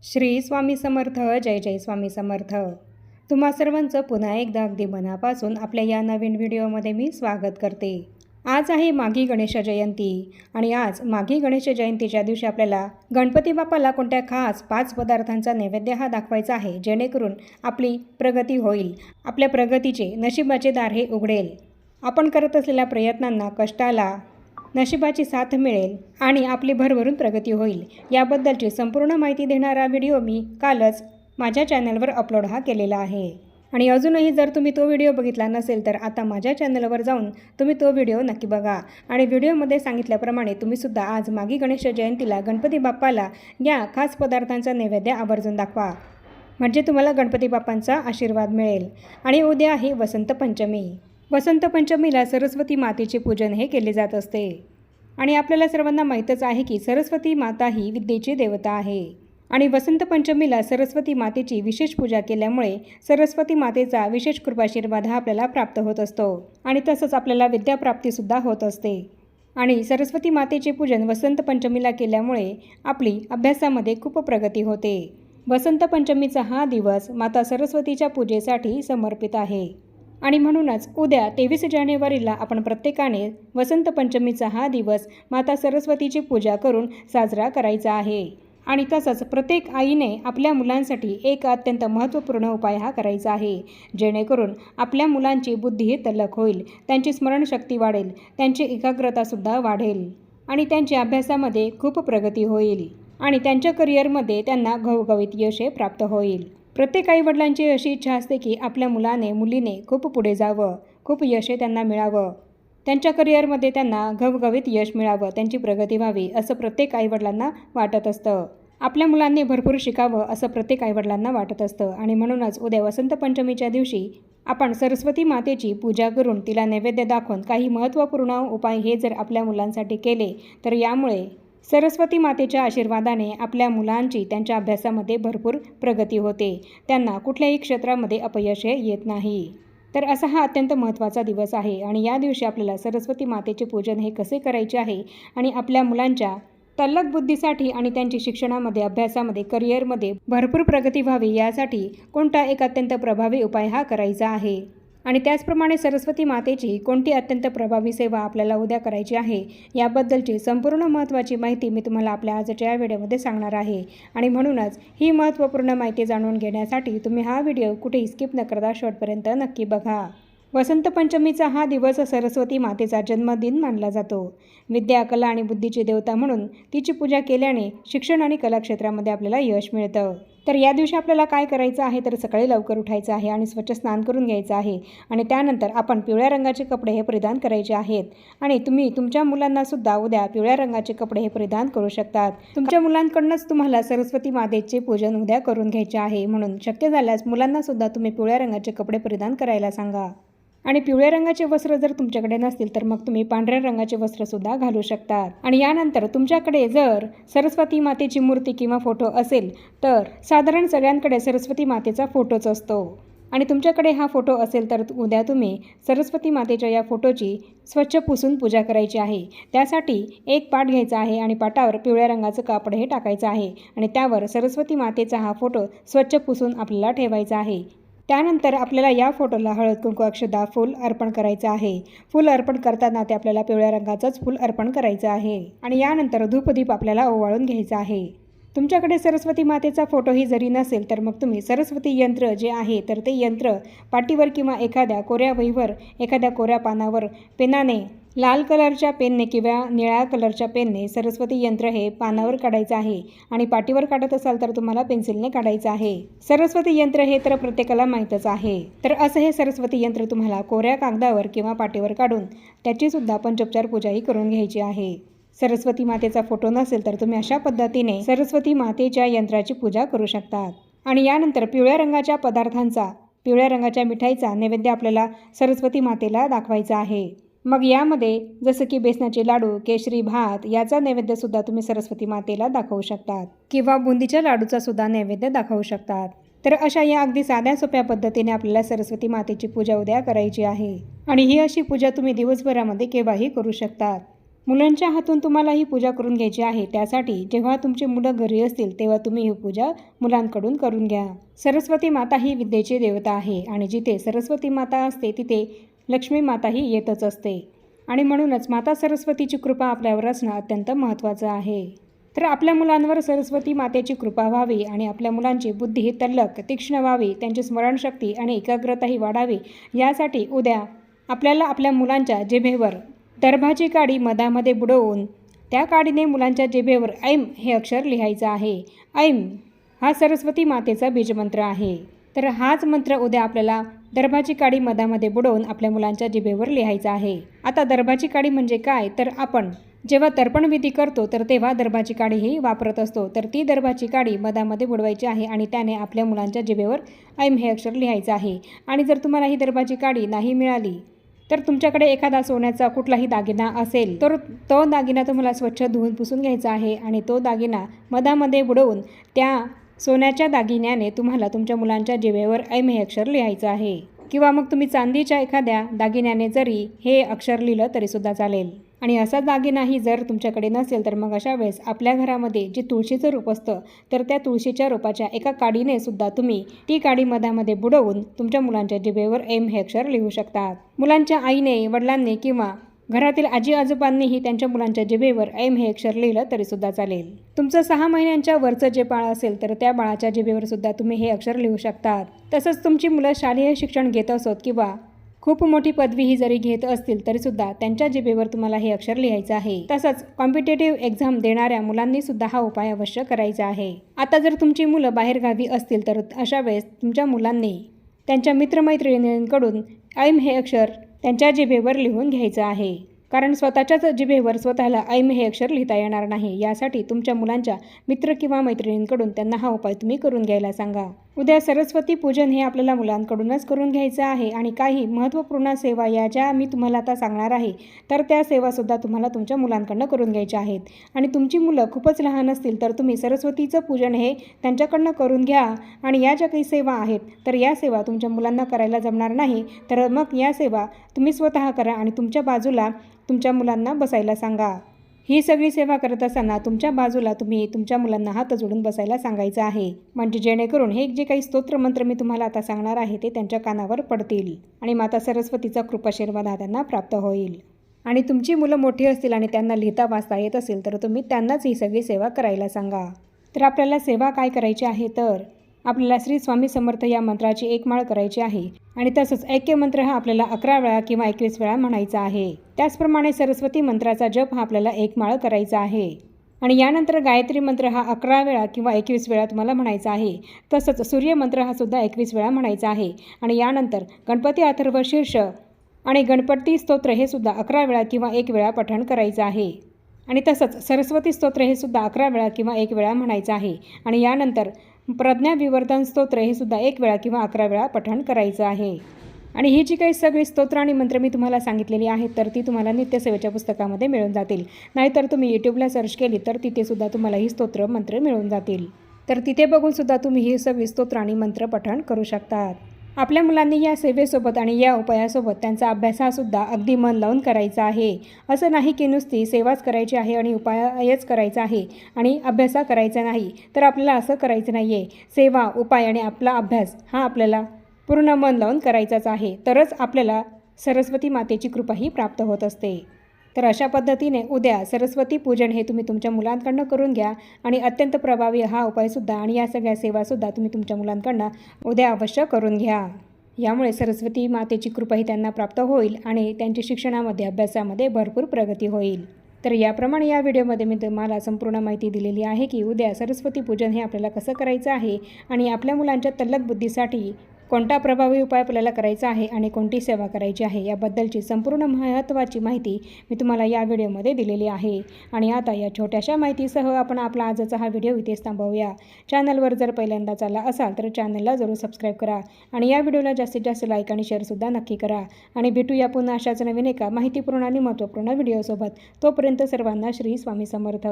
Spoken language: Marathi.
श्री स्वामी समर्थ. जय जय स्वामी समर्थ. तुम्हा सर्वांचं पुन्हा एकदा अगदी मनापासून आपल्या या नवीन व्हिडिओमध्ये मी स्वागत करते. आज आहे माघी गणेश जयंती आणि आज माघी गणेश जयंतीच्या दिवशी आपल्याला गणपती बाप्पाला कोणत्या खास 5 पदार्थांचा नैवेद्य हा दाखवायचा आहे, जेणेकरून आपली प्रगती होईल, आपल्या प्रगतीचे नशिबाचे दार हे उघडेल, आपण करत असलेल्या प्रयत्नांना, कष्टाला नशिबाची साथ मिळेल आणि आपली भरभरून प्रगती होईल. याबद्दलची संपूर्ण माहिती देणारा व्हिडिओ मी कालच माझ्या चॅनलवर अपलोड हा केलेला आहे आणि अजूनही जर तुम्ही तो व्हिडिओ बघितला नसेल तर आता माझ्या चॅनलवर जाऊन तुम्ही तो व्हिडिओ नक्की बघा आणि व्हिडिओमध्ये सांगितल्याप्रमाणे तुम्हीसुद्धा आज माघी गणेश जयंतीला गणपती बाप्पाला या खास पदार्थांचा नैवेद्य आवर्जून दाखवा, म्हणजे तुम्हाला गणपती बाप्पांचा आशीर्वाद मिळेल. आणि उद्या आहे वसंत पंचमी. वसंत पंचमीला सरस्वती मातेचे पूजन हे केले जात असते आणि आपल्याला सर्वांना माहीतच आहे की सरस्वती माता ही विद्येची देवता आहे आणि वसंत पंचमीला सरस्वती मातेची विशेष पूजा केल्यामुळे सरस्वती मातेचा विशेष कृपाशीर्वाद हा आपल्याला प्राप्त होत असतो आणि तसंच आपल्याला विद्याप्राप्तीसुद्धा होत असते. आणि सरस्वती मातेचे पूजन वसंत पंचमीला केल्यामुळे आपली अभ्यासामध्ये खूप प्रगती होते. वसंत पंचमीचा हा दिवस माता सरस्वतीच्या पूजेसाठी समर्पित आहे आणि म्हणूनच उद्या 23 जानेवारीला आपण प्रत्येकाने वसंत पंचमीचा हा दिवस माता सरस्वतीची पूजा करून साजरा करायचा आहे. आणि तसंच प्रत्येक आईने आपल्या मुलांसाठी एक अत्यंत महत्त्वपूर्ण उपाय हा करायचा आहे, जेणेकरून आपल्या मुलांची बुद्धी तल्लख होईल, त्यांची स्मरणशक्ती वाढेल, त्यांची एकाग्रतासुद्धा वाढेल आणि त्यांच्या अभ्यासामध्ये खूप प्रगती होईल आणि त्यांच्या करिअरमध्ये त्यांना घवघवीत यश प्राप्त होईल. प्रत्येक आईवडिलांची अशी इच्छा असते की आपल्या मुलाने मुलीने खूप पुढे जावं, खूप यश त्यांना मिळावं, त्यांच्या करिअरमध्ये त्यांना घवघवीत यश मिळावं, त्यांची प्रगती व्हावी असं प्रत्येक आईवडिलांना वाटत असतं. आपल्या मुलांनी भरपूर शिकावं असं प्रत्येक आईवडिलांना वाटत असतं आणि म्हणूनच उद्या वसंत पंचमीच्या दिवशी आपण सरस्वती मातेची पूजा करून तिला नैवेद्य दाखवून काही महत्त्वपूर्ण उपाय हे जर आपल्या मुलांसाठी केले तर यामुळे सरस्वती मातेच्या आशीर्वादाने आपल्या मुलांची त्यांच्या अभ्यासामध्ये भरपूर प्रगती होते, त्यांना कुठल्याही क्षेत्रामध्ये अपयश येत नाही. तर असा हा अत्यंत महत्त्वाचा दिवस आहे आणि या दिवशी आपल्याला सरस्वती मातेचे पूजन हे कसे करायचे आहे आणि आपल्या मुलांच्या तल्लख बुद्धीसाठी आणि त्यांची शिक्षणामध्ये, अभ्यासामध्ये, करिअरमध्ये भरपूर प्रगती व्हावी यासाठी कोणता एक अत्यंत प्रभावी उपाय हा करायचा आहे आणि त्याचप्रमाणे सरस्वती मातेची कोणती अत्यंत प्रभावी सेवा आपल्याला उद्या करायची आहे याबद्दलची संपूर्ण महत्त्वाची माहिती मी तुम्हाला आपल्या आजच्या या व्हिडिओमध्ये सांगणार आहे. आणि म्हणूनच ही महत्त्वपूर्ण माहिती जाणून घेण्यासाठी तुम्ही हा व्हिडिओ कुठेही स्किप न करता शेवटपर्यंत नक्की बघा. वसंत पंचमीचा हा दिवस सरस्वती मातेचा जन्मदिन मानला जातो. विद्या, कला आणि बुद्धीची देवता म्हणून तिची पूजा केल्याने शिक्षण आणि कला क्षेत्रामध्ये आपल्याला यश मिळतं. तर या दिवशी आपल्याला काय करायचं आहे तर सकाळी लवकर उठायचं आहे आणि स्वच्छ स्नान करून घ्यायचं आहे आणि त्यानंतर आपण पिवळ्या रंगाचे कपडे हे परिधान करायचे आहेत आणि तुम्ही तुमच्या मुलांनासुद्धा उद्या पिवळ्या रंगाचे कपडे हे परिधान करू शकतात. तुमच्या मुलांकडूनच तुम्हाला सरस्वती मातेचे पूजन उद्या करून घ्यायचे आहे, म्हणून शक्य झाल्यास मुलांनासुद्धा तुम्ही पिवळ्या रंगाचे कपडे परिधान करायला सांगा. आणि पिवळ्या रंगाचे वस्त्र जर तुमच्याकडे नसतील तर मग तुम्ही पांढऱ्या रंगाचे वस्त्रसुद्धा घालू शकतात. आणि यानंतर तुमच्याकडे जर सरस्वती मातेची मूर्ती किंवा फोटो असेल तर साधारण सगळ्यांकडे सरस्वती मातेचा फोटोच असतो आणि तुमच्याकडे हा फोटो असेल तर उद्या तुम्ही सरस्वती मातेच्या या फोटोची स्वच्छ पुसून पूजा करायची आहे. त्यासाठी एक पाट घ्यायचा आहे आणि पाटावर पिवळ्या रंगाचं कापड हे टाकायचं आहे आणि त्यावर सरस्वती मातेचा हा फोटो स्वच्छ पुसून आपल्याला ठेवायचा आहे. त्यानंतर आपल्याला या फोटोला हळद, कुंकू, अक्षदा, फूल अर्पण करायचं आहे. फूल अर्पण करताना ते आपल्याला पिवळ्या रंगाचंच फूल अर्पण करायचं आहे आणि यानंतर धूपदीप आपल्याला ओवाळून घ्यायचा आहे. तुमच्याकडे सरस्वती मातेचा फोटोही जरी नसेल तर मग तुम्ही सरस्वती यंत्र जे आहे तर ते यंत्र पाटीवर किंवा एखाद्या कोऱ्या वहीवर, एखाद्या कोऱ्या पानावर पेनाने, लाल कलरच्या पेनने किंवा निळ्या कलरच्या पेनने सरस्वती यंत्र हे पानावर काढायचं आहे आणि पाटीवर काढत असाल तर तुम्हाला पेन्सिलने काढायचं आहे. सरस्वती यंत्र हे तर प्रत्येकाला माहीतच आहे. तर असं हे सरस्वती यंत्र तुम्हाला कोऱ्या कागदावर किंवा पाटीवर काढून त्याचीसुद्धा पंचोपचार पूजाही करून घ्यायची आहे. सरस्वती मातेचा फोटो नसेल तर तुम्ही अशा पद्धतीने सरस्वती मातेच्या यंत्राची पूजा करू शकतात. आणि यानंतर पिवळ्या रंगाच्या पदार्थांचा, पिवळ्या रंगाच्या मिठाईचा नैवेद्य आपल्याला सरस्वती मातेला दाखवायचा आहे. मग यामध्ये जसं की बेसनाचे लाडू, केशरी भात याचा नैवेद्यसुद्धा तुम्ही सरस्वती मातेला दाखवू शकतात किंवा बुंदीच्या लाडूचा सुद्धा नैवेद्य दाखवू शकतात. तर अशा या अगदी साध्या सोप्या पद्धतीने आपल्याला सरस्वती मातेची पूजा उद्या करायची आहे आणि ही अशी पूजा तुम्ही दिवसभरामध्ये केव्हाही करू शकतात. मुलांच्या हातून तुम्हाला ही पूजा करून घ्यायची आहे. त्यासाठी जेव्हा तुमची मुलं घरी असतील तेव्हा तुम्ही ही पूजा मुलांकडून करून घ्या. सरस्वती माता ही विद्येची देवता आहे आणि जिथे सरस्वती माता असते तिथे लक्ष्मी माताही येतच असते आणि म्हणूनच माता सरस्वतीची कृपा आपल्यावर असणं अत्यंत महत्त्वाचं आहे. तर आपल्या मुलांवर सरस्वती मातेची कृपा व्हावी आणि आपल्या मुलांची बुद्धी ही तल्लख तीक्ष्ण व्हावी, त्यांची स्मरणशक्ती आणि एकाग्रताही वाढावी यासाठी उद्या आपल्याला आपल्या मुलांच्या जिभेवर दर्भाची काडी मधामध्ये बुडवून त्या काडीने मुलांच्या जिभेवर ऐम हे अक्षर लिहायचं आहे. ऐम हा सरस्वती मातेचा बीजमंत्र आहे. तर हाच मंत्र उद्या आपल्याला दर्भाची काडी मधामध्ये बुडवून आपल्या मुलांच्या जिभेवर लिहायचा आहे. आता दर्भाची काडी म्हणजे काय, तर आपण जेव्हा तर्पण विधी करतो तर तेव्हा दर्भाची काडी ही वापरत असतो. तर ती दर्भाची काडी मधामध्ये बुडवायची आहे आणि त्याने आपल्या मुलांच्या जिभेवर ऐम हे अक्षर लिहायचं आहे. आणि जर तुम्हाला ही दर्भाची काडी नाही मिळाली तर तुमच्याकडे एखादा सोन्याचा कुठलाही दागिना असेल तर तो दागिना तुम्हाला स्वच्छ धुवून पुसून घ्यायचा आहे आणि तो दागिना मधामध्ये बुडवून त्या सोन्याच्या दागिन्याने तुम्हाला तुमच्या मुलांच्या जिभेवर ऐम हे अक्षर लिहायचं आहे. किंवा मग तुम्ही चांदीच्या एखाद्या दागिन्याने जरी हे अक्षर लिहिलं तरीसुद्धा चालेल. आणि असा दागिनाही जर तुमच्याकडे नसेल तर मग अशा वेळेस आपल्या घरामध्ये जे तुळशीचं रोप असतं तर त्या तुळशीच्या रोपाच्या एका काडीने सुद्धा तुम्ही ती काडी मधामध्ये बुडवून तुमच्या मुलांच्या जिभेवर ऐम हे अक्षर लिहू शकतात. मुलांच्या आईने, वडिलांनी किंवा घरातील आजी आजोबांनीही त्यांच्या मुलांच्या जिभेवर ऐम हे अक्षर लिहिलं तरीसुद्धा चालेल. तुमचं 6 महिन्यांच्या वरचं जे बाळ असेल तर त्या बाळाच्या जिभेवर सुद्धा तुम्ही हे अक्षर लिहू शकतात. तसंच तुमची मुलं शालेय शिक्षण घेत असोत किंवा खूप मोठी पदवीही जरी घेत असतील तरीसुद्धा त्यांच्या जिभेवर तुम्हाला हे अक्षर लिहायचं आहे. तसंच कॉम्पिटेटिव्ह एक्झाम देणाऱ्या मुलांनी सुद्धा हा उपाय अवश्य करायचा आहे. आता जर तुमची मुलं बाहेरगावी असतील तर अशा वेळेस तुमच्या मुलांनी त्यांच्या मित्रमैत्रिणींकडून ऐम हे अक्षर त्यांच्या जिभेवर लिहून घ्यायचं आहे. कारण स्वतःच्याच जिभेवर स्वतःला ऐम हे अक्षर लिहिता येणार नाही. यासाठी तुमच्या मुलांच्या मित्र किंवा मैत्रिणींकडून त्यांना हा उपाय तुम्ही करून घ्यायला सांगा. उद्या सरस्वती पूजन हे आपल्याला मुलांकडूनच करून घ्यायचं आहे आणि काही महत्त्वपूर्ण सेवा या ज्या मी तुम्हाला आता सांगणार आहे तर त्या सेवासुद्धा तुम्हाला तुमच्या मुलांकडनं करून घ्यायच्या आहेत. आणि तुमची मुलं खूपच लहान असतील तर तुम्ही सरस्वतीचं पूजन हे त्यांच्याकडनं करून घ्या. आणि या ज्या काही सेवा आहेत तर या सेवा तुमच्या मुलांना करायला जमणार नाही तर मग या सेवा तुम्ही स्वतः करा आणि तुमच्या बाजूला तुमच्या मुलांना बसायला सांगा. ही सगळी सेवा करत असताना तुमच्या बाजूला तुम्ही तुमच्या मुलांना हात जोडून बसायला सांगायचं आहे. म्हणजे जेणेकरून हे जे काही स्तोत्र मंत्र मी तुम्हाला आता सांगणार आहे ते त्यांच्या कानावर पडतील आणि माता सरस्वतीचा कृपाशीर्वाद हा त्यांना प्राप्त होईल. आणि तुमची मुलं मोठी असतील आणि त्यांना लिहिता वाचता येत असेल तर तुम्ही त्यांनाच ही सगळी सेवा करायला सांगा. तर आपल्याला सेवा काय करायची आहे, तर आपल्याला श्री स्वामी समर्थ या मंत्राची 1 माळ करायची आहे आणि तसंच ऐक्य मंत्र हा आपल्याला 11 वेळा किंवा 21 वेळा म्हणायचा आहे. त्याचप्रमाणे सरस्वती मंत्राचा जप हा आपल्याला 1 माळ करायचा आहे आणि यानंतर गायत्री मंत्र हा 11 वेळा किंवा 21 वेळा तुम्हाला म्हणायचा आहे. तसंच सूर्यमंत्र हा सुद्धा 21 वेळा म्हणायचा आहे आणि यानंतर गणपती अथर्व शीर्ष आणि गणपती स्तोत्र हे सुद्धा 11 वेळा किंवा 1 वेळा पठण करायचं आहे. आणि तसंच सरस्वती स्तोत्र हे सुद्धा 11 वेळा किंवा 1 वेळा म्हणायचं आहे. आणि यानंतर प्रज्ञा विवर्धन स्तोत्र हे सुद्धा 1 वेळा किंवा 11 वेळा पठण करायचं आहे. आणि ही जी काही सगळी स्तोत्र आणि मंत्र मी तुम्हाला सांगितलेली आहेत तर ती तुम्हाला नित्यसेवेच्या पुस्तकामध्ये मिळून जातील. नाहीतर तुम्ही यूट्यूबला सर्च केली तर तिथेसुद्धा तुम्हाला ही स्तोत्र मंत्र मिळून जातील. तर तिथे बघूनसुद्धा तुम्ही ही सगळी स्तोत्र आणि मंत्र पठण करू शकतात. आपल्या मुलांनी या सेवेसोबत आणि या उपायासोबत त्यांचा अभ्यास हा सुद्धा अगदी मन लावून करायचा आहे. असं नाही की नुसती सेवाच करायची आहे आणि उपायच करायचा आहे आणि अभ्यास करायचा नाही, तर आपल्याला असं करायचं नाही आहे. सेवा, उपाय आणि आपला अभ्यास हा आपल्याला पूर्ण मन लावून करायचाच आहे. तरच आपल्याला सरस्वती मातेची कृपाही प्राप्त होत असते. तर अशा पद्धतीने उद्या सरस्वती पूजन हे तुम्ही तुमच्या मुलांकडनं करून घ्या आणि अत्यंत प्रभावी हा उपायसुद्धा आणि या सगळ्या सेवासुद्धा तुम्ही तुमच्या मुलांकडनं उद्या अवश्य करून घ्या. यामुळे सरस्वती मातेची कृपाही त्यांना प्राप्त होईल आणि त्यांची शिक्षणामध्ये, अभ्यासामध्ये भरपूर प्रगती होईल. तर याप्रमाणे या व्हिडिओमध्ये मी तुम्हाला संपूर्ण माहिती दिलेली आहे की उद्या सरस्वती पूजन हे आपल्याला कसं करायचं आहे आणि आपल्या मुलांच्या तल्लख बुद्धीसाठी कोणता प्रभावी उपाय आपल्याला करायचा आहे आणि कोणती सेवा करायची आहे याबद्दलची संपूर्ण महत्त्वाची माहिती मी तुम्हाला या व्हिडिओमध्ये दिलेली आहे. आणि आता या छोट्याशा माहितीसह आपण आपला आजचा हा व्हिडिओ इथेच थांबवूया. चॅनलवर जर पहिल्यांदाच आला असाल तर चॅनलला जरूर सबस्क्राईब करा आणि या व्हिडिओला जास्तीत जास्त लाईक आणि शेअरसुद्धा नक्की करा. आणि भेटूया पुन्हा अशाच नवीन एका माहितीपूर्ण आणि महत्त्वपूर्ण व्हिडिओसोबत. तोपर्यंत सर्वांना श्री स्वामी समर्थ.